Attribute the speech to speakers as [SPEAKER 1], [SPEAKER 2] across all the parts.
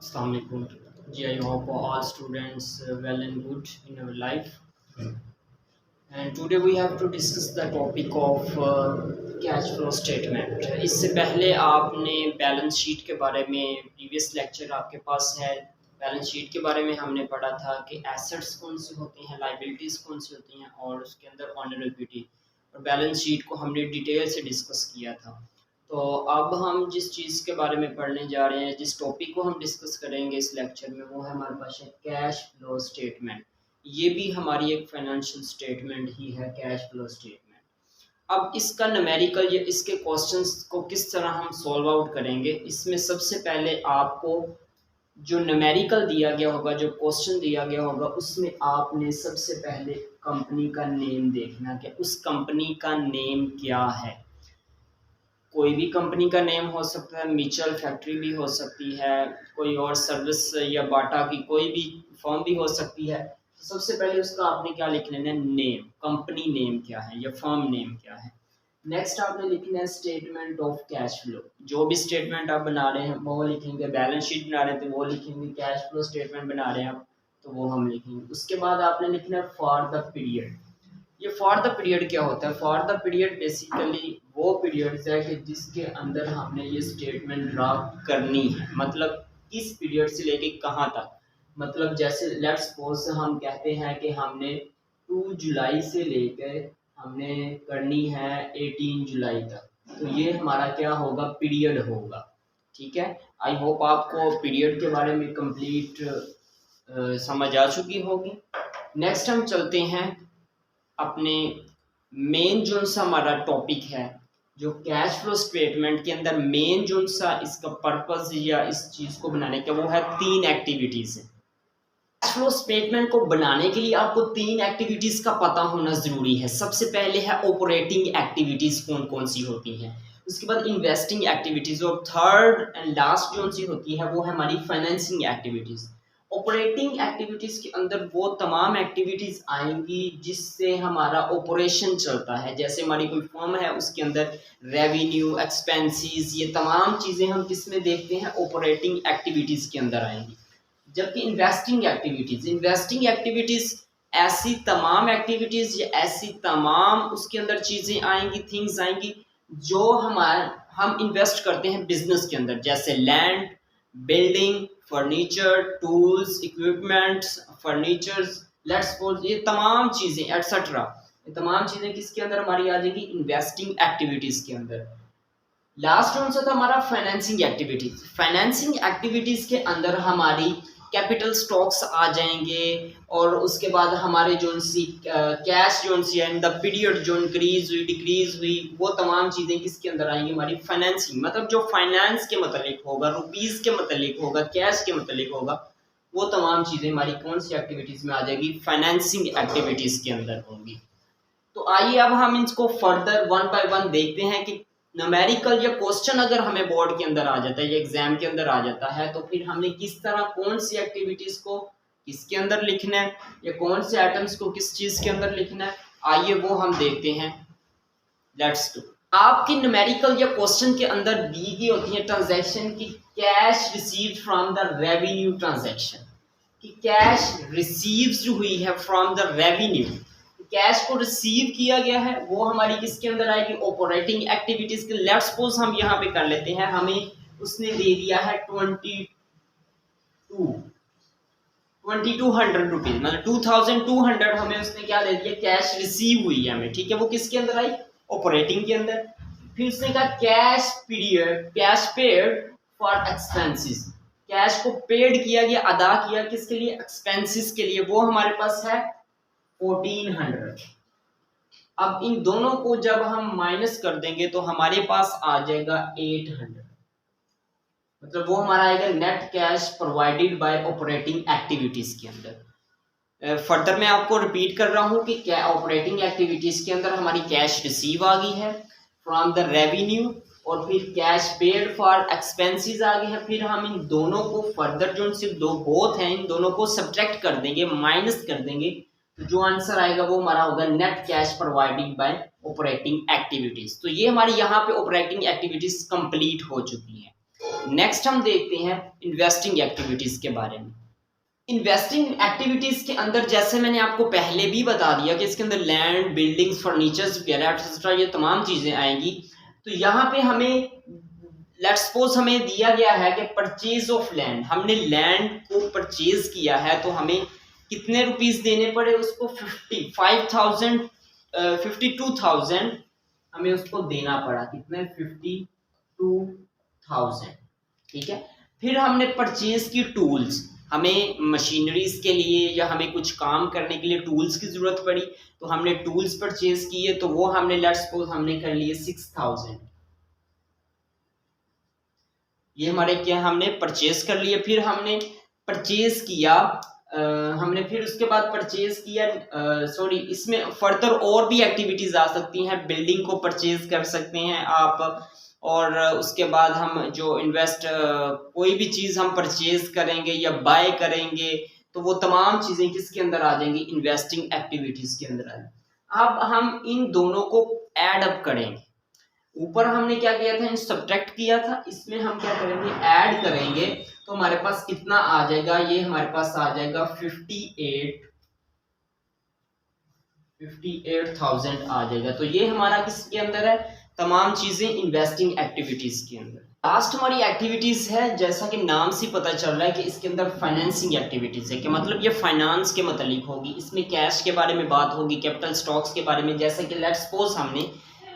[SPEAKER 1] Assalamualaikum. I hope all students well and good in our life. And today we have to discuss the topic of cash flow statement. इससे पहले आपने balance sheet के बारे में previous lecture आपके पास है। Balance sheet के बारे में हमने पढ़ा था कि एसेट्स कौन सी होती हैं, लाइबिलिटीज़ कौन सी होती हैं और उसके अंदर ऑनर इक्विटी, और बैलेंस शीट को हमने डिटेल से डिस्कस किया था। तो अब हम जिस चीज़ के बारे में पढ़ने जा रहे हैं, जिस टॉपिक को हम डिस्कस करेंगे इस लेक्चर में, वो है हमारे पास है कैश फ्लो स्टेटमेंट। ये भी हमारी एक फाइनेंशियल स्टेटमेंट ही है, कैश फ्लो स्टेटमेंट। अब इसका न्यूमेरिकल या इसके क्वेश्चंस को किस तरह हम सॉल्व आउट करेंगे, इसमें सबसे पहले आपको जो न्यूमेरिकल दिया गया होगा, जो क्वेश्चन दिया गया होगा, उसमें आपने सबसे पहले कंपनी का नेम देखना कि उस कंपनी का नेम क्या है। कोई भी कंपनी का नेम हो सकता है, म्यूचुअल फैक्ट्री भी हो सकती है, कोई और सर्विस या बाटा की कोई भी फर्म भी हो सकती है। तो सबसे पहले उसका आपने क्या लिख लेना है, नेम, कंपनी नेम क्या है या फर्म नेम क्या है। नेक्स्ट आपने लिखना है स्टेटमेंट ऑफ कैश फ्लो। जो भी स्टेटमेंट आप बना रहे हैं वो लिखेंगे, बैलेंस शीट बना रहे हैं तो वो लिखेंगे, कैश फ्लो स्टेटमेंट बना रहे हैं आप तो वो हम लिखेंगे। उसके बाद आपने लिखना है फॉर द पीरियड। ये फॉर द पीरियड क्या होता है? फॉर द पीरियड बेसिकली वो पीरियड्स है कि जिसके अंदर हमने ये स्टेटमेंट ड्रा करनी है, मतलब किस पीरियड से लेके कहाँ तक। मतलब जैसे लेट्स सपोज हम कहते हैं कि हमने 2 जुलाई से लेकर हमने करनी है 18 जुलाई तक, तो ये हमारा क्या होगा, पीरियड होगा। ठीक है, आई होप आपको पीरियड के बारे में कंप्लीट समझ आ चुकी होगी। नेक्स्ट हम चलते हैं अपने मेन जो सा हमारा टॉपिक है, जो कैश फ्लो स्टेटमेंट के अंदर मेन जो सा इसका पर्पस या इस चीज़ को बनाने का, वो है 3 एक्टिविटीज़ है। कैश फ्लो स्टेटमेंट को बनाने के लिए आपको 3 एक्टिविटीज़ का पता होना ज़रूरी है। सबसे पहले है ऑपरेटिंग एक्टिविटीज़ कौन कौन सी होती हैं, उसके बाद इन्वेस्टिंग एक्टिविटीज़, और थर्ड एंड लास्ट जो सी होती है वो है हमारी फाइनेंसिंग एक्टिविटीज़। ऑपरेटिंग एक्टिविटीज़ के अंदर वो तमाम एक्टिविटीज़ आएंगी जिससे हमारा ऑपरेशन चलता है। जैसे हमारी कोई फर्म है, उसके अंदर रेवेन्यू, एक्सपेंसेस, ये तमाम चीज़ें हम किस में देखते हैं, ऑपरेटिंग एक्टिविटीज़ के अंदर आएंगी। जबकि इन्वेस्टिंग एक्टिविटीज़ ऐसी तमाम एक्टिविटीज़ या ऐसी तमाम उसके अंदर चीज़ें आएंगी, थिंग्स आएंगी जो हम इन्वेस्ट करते हैं बिजनेस के अंदर, जैसे land, building, furniture, tools, equipments, furnitures, let's suppose ये तमाम चीज़ें एटसेट्रा, ये तमाम चीज़ें किसके अंदर हमारी आ जाएगी, इन्वेस्टिंग एक्टिविटीज़ के अंदर। लास्ट कौन सा था हमारा, फाइनेंसिंग एक्टिविटीज़। फाइनेंसिंग एक्टिविटीज़ के अंदर हमारी कैपिटल स्टॉक्स आ जाएंगे, और उसके बाद हमारे जो सी कैश जो सी एंड द पीरियड जो इंक्रीज हुई, डिक्रीज हुई, वो तमाम चीज़ें किसके अंदर आएंगी, हमारी फाइनेंसिंग। मतलब जो फाइनेंस के मतलब होगा, रुपीज़ के मतलब होगा, कैश के मतलब होगा, वो तमाम चीज़ें हमारी कौन सी एक्टिविटीज़ में आ जाएगी, फाइनेंसिंग एक्टिविटीज़ के अंदर होंगी। तो आइए अब हम इसको फर्दर वन बाय वन देखते हैं कि न्यूमेरिकल या क्वेश्चन अगर हमें बोर्ड के अंदर आ जाता है या एग्जाम के अंदर आ जाता है, तो फिर हमने किस तरह कौन सी एक्टिविटीज को किसके अंदर लिखना है या कौन से आइटम्स को किस चीज के अंदर लिखना है, आइए वो हम देखते हैं। Let's do. आपकी न्यूमेरिकल या क्वेश्चन के अंदर दी गई होती है ट्रांजैक्शन की cash received from the revenue transaction, कि कैश रिसीव्ड हुई है फ्रॉम द रेवेन्यू, कैश को रिसीव किया गया है, वो हमारी किसके अंदर आएगी, ऑपरेटिंग एक्टिविटीज के। लेट्स सपोज हम यहाँ पे कर लेते हैं, हमें उसने दे दिया है 2200 रुपीज, मतलब 2200 हमें उसने क्या दे दिया, कैश रिसीव हुई है हमें। ठीक है, वो किसके अंदर आई, ऑपरेटिंग के अंदर। फिर उसने कहा cash period, cash paid for expenses, cash को पेड किया गया, अदा किया किसके लिए, एक्सपेंसेस के लिए, वो हमारे पास है 1400। अब इन दोनों को जब हम माइनस कर देंगे तो हमारे पास आ जाएगा 800, मतलब वो हमारा आएगा net cash provided by operating activities के अंदर। फर्दर मैं आपको रिपीट कर रहा हूं कि क्या ऑपरेटिंग एक्टिविटीज के अंदर हमारी कैश रिसीव आ गई है फ्रॉम द रेवेन्यू, और फिर कैश पेड फॉर एक्सपेंसेस आ गए हैं। फिर हम इन दोनों को फर्दर जो सिर्फ दो बोथ हैं, इन दोनों को सब्ट्रैक्ट कर देंगे, माइनस कर देंगे, तो जो आंसर आएगा वो हमारा होगा net cash provided by operating activities. तो ये हमारी यहाँ पे ऑपरेटिंग एक्टिविटीज कंप्लीट हो चुकी है। नेक्स्ट हम देखते हैं इन्वेस्टिंग एक्टिविटीज के बारे में। इन्वेस्टिंग एक्टिविटीज के अंदर जैसे मैंने आपको पहले भी बता दिया कि इसके अंदर लैंड, बिल्डिंग्स, फर्नीचर्स वगैरह एक्सेट्रा ये तमाम चीजें आएंगी। तो यहाँ पे हमें लेट्स सपोज हमें दिया गया है कि परचेज ऑफ लैंड, हमने लैंड को परचेज किया है तो हमें कितने रुपीस देने पड़े उसको, 52,000 हमें उसको देना पड़ा। कितने, 52,000। ठीक है। फिर हमने परचेज की टूल्स, हमें मशीनरीज के लिए या हमें कुछ काम करने के लिए टूल्स की जरूरत पड़ी तो हमने टूल्स परचेज किए, तो वो हमने लेट्स सपोज हमने कर लिए 6,000। ये हमारे क्या, हमने परचेज कर लिए। फिर हमने परचेज किया, हमने फिर उसके बाद परचेज किया, सॉरी इसमें फर्दर और भी एक्टिविटीज आ सकती हैं। बिल्डिंग को परचेज कर सकते हैं आप, और उसके बाद हम जो कोई भी चीज हम परचेज करेंगे या बाय करेंगे तो वो तमाम चीजें किसके अंदर आ जाएंगी, इन्वेस्टिंग एक्टिविटीज के अंदर आ जाएंगी। अब हम इन दोनों को एड अप करेंगे। ऊपर हमने क्या किया था, सब्ट्रैक्ट किया था, इसमें हम क्या करेंगे, ऐड करेंगे। तो हमारे पास कितना आ जाएगा, ये हमारे पास आ जाएगा 58,000 आ जाएगा। तो ये हमारा किसके अंदर है, तमाम चीजें इन्वेस्टिंग एक्टिविटीज के अंदर। लास्ट हमारी एक्टिविटीज है, जैसा कि नाम से पता चल रहा है कि इसके अंदर फाइनेंसिंग एक्टिविटीज है, कि मतलब ये फाइनेंस के मतलब होगी। इसमें कैश के बारे में बात होगी, कैपिटल स्टॉक्स के बारे में। जैसे कि लेट्स सपोज हमने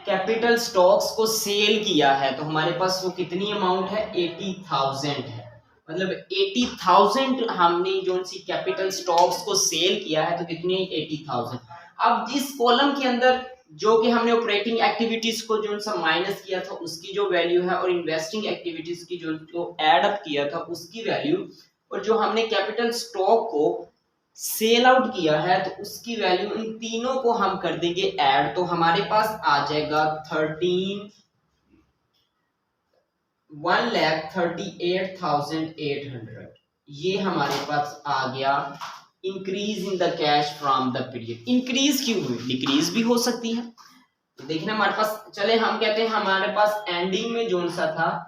[SPEAKER 1] कैपिटल स्टॉक्स को सेल किया है तो हमारे पास वो कितनी अमाउंट है, 80,000 है। मतलब 80,000 हमने जो सी कैपिटल स्टॉक्स को सेल किया है तो कितनी, 80,000। अब इस कॉलम के अंदर जो कि हमने ऑपरेटिंग एक्टिविटीज को जो सा माइनस किया था उसकी जो वैल्यू है, और इन्वेस्टिंग एक्टिविटीज की जो ऐड अप किया था उसकी वैल्यू, और जो हमने कैपिटल स्टॉक को सेल आउट किया है तो उसकी वैल्यू, इन तीनों को हम कर देंगे ऐड। तो हमारे पास आ जाएगा 1,38,800। ये हमारे पास आ गया increase in the cash from the period. Increase क्यों हुई, डिक्रीज भी हो सकती है। तो देखना हमारे पास, चले हम कहते हैं हमारे पास एंडिंग में जोन सा था,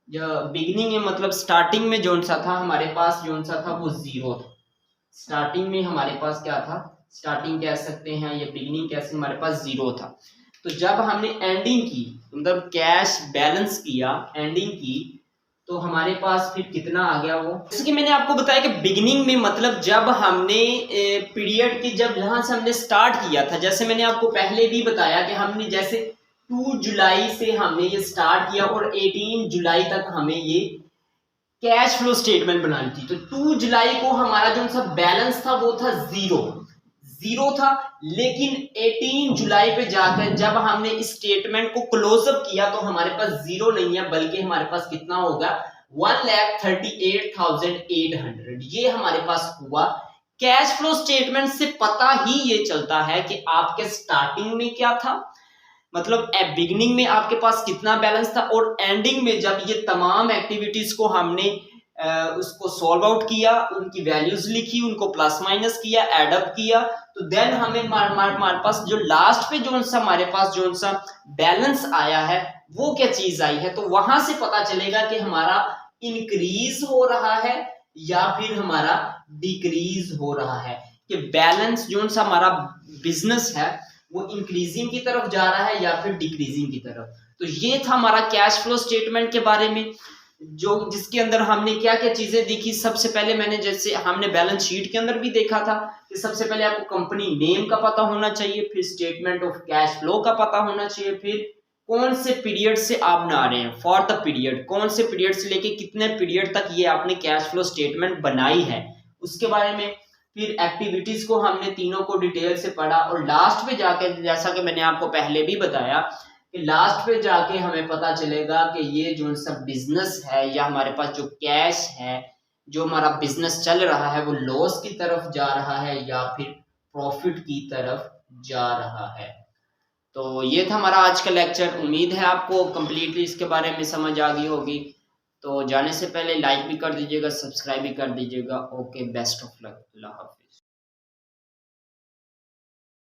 [SPEAKER 1] या बिगिनिंग में मतलब स्टार्टिंग में जोन सा था, हमारे पास जोन सा था वो 0 था। स्टार्टिंग में हमारे पास क्या था, स्टार्टिंग कह सकते हैं या बिगिनिंग कह सकते हैं, हमारे पास 0 था। तो जब हमने एंडिंग की, मतलब कैश बैलेंस किया, एंडिंग की, तो हमारे पास फिर कितना आ गया वो, जैसे कि मैंने आपको बताया कि बिगिनिंग में मतलब जब हमने पीरियड की, जब जहां से हमने स्टार्ट किया था, जैसे मैंने आपको पहले भी बताया कि हमने जैसे 2 जुलाई से हमने ये स्टार्ट किया और 18 जुलाई तक हमें ये कैश फ्लो स्टेटमेंट बनानी थी। तो 2 जुलाई को हमारा जो सा बैलेंस था वो था 0 था, लेकिन 18 जुलाई पे जाकर जब हमने इस स्टेटमेंट को क्लोज अप किया तो हमारे पास 0 नहीं है, बल्कि हमारे पास कितना होगा, 1,38,800। ये हमारे पास हुआ। कैश फ्लो स्टेटमेंट से पता ही ये चलता है कि आपके स्टार्टिंग में क्या था, मतलब बिगिनिंग में आपके पास कितना बैलेंस था, और एंडिंग में जब ये तमाम एक्टिविटीज को हमने उसको सॉल्व आउट किया, उनकी वैल्यूज लिखी, उनको प्लस माइनस किया, एड अप किया, तो देन हमें हमारे पास जो लास्ट पे जो सा हमारे पास जो सा बैलेंस आया है वो क्या चीज आई है। तो वहां से पता चलेगा कि हमारा इंक्रीज हो रहा है या फिर हमारा डिक्रीज हो रहा है, कि बैलेंस जो सा हमारा बिजनेस है वो इंक्रीजिंग की तरफ जा रहा है या फिर डिक्रीजिंग की तरफ। तो ये था हमारा कैश फ्लो स्टेटमेंट के बारे में, जो जिसके अंदर हमने क्या क्या चीजें देखी। सबसे पहले मैंने, जैसे हमने बैलेंस शीट के अंदर भी देखा था कि सबसे पहले आपको कंपनी नेम का पता होना चाहिए, फिर स्टेटमेंट ऑफ कैश फ्लो का पता होना चाहिए, फिर कौन से पीरियड से आप बना रहे हैं, फॉर द पीरियड, कौन से पीरियड से लेके कितने पीरियड तक ये आपने कैश फ्लो स्टेटमेंट बनाई है उसके बारे में। फिर एक्टिविटीज को हमने तीनों को डिटेल से पढ़ा, और लास्ट पे जाके, जैसा कि मैंने आपको पहले भी बताया, कि लास्ट पे जाके हमें पता चलेगा कि ये जो सब बिजनेस है या हमारे पास जो कैश है, जो हमारा बिजनेस चल रहा है, वो लॉस की तरफ जा रहा है या फिर प्रॉफिट की तरफ जा रहा है। तो ये था हमारा आज का लेक्चर। उम्मीद है आपको कंप्लीटली इसके बारे में समझ आ गई होगी। तो जाने से पहले लाइक भी कर दीजिएगा, सब्सक्राइब भी कर दीजिएगा। Okay, best of luck, Allah Hafiz.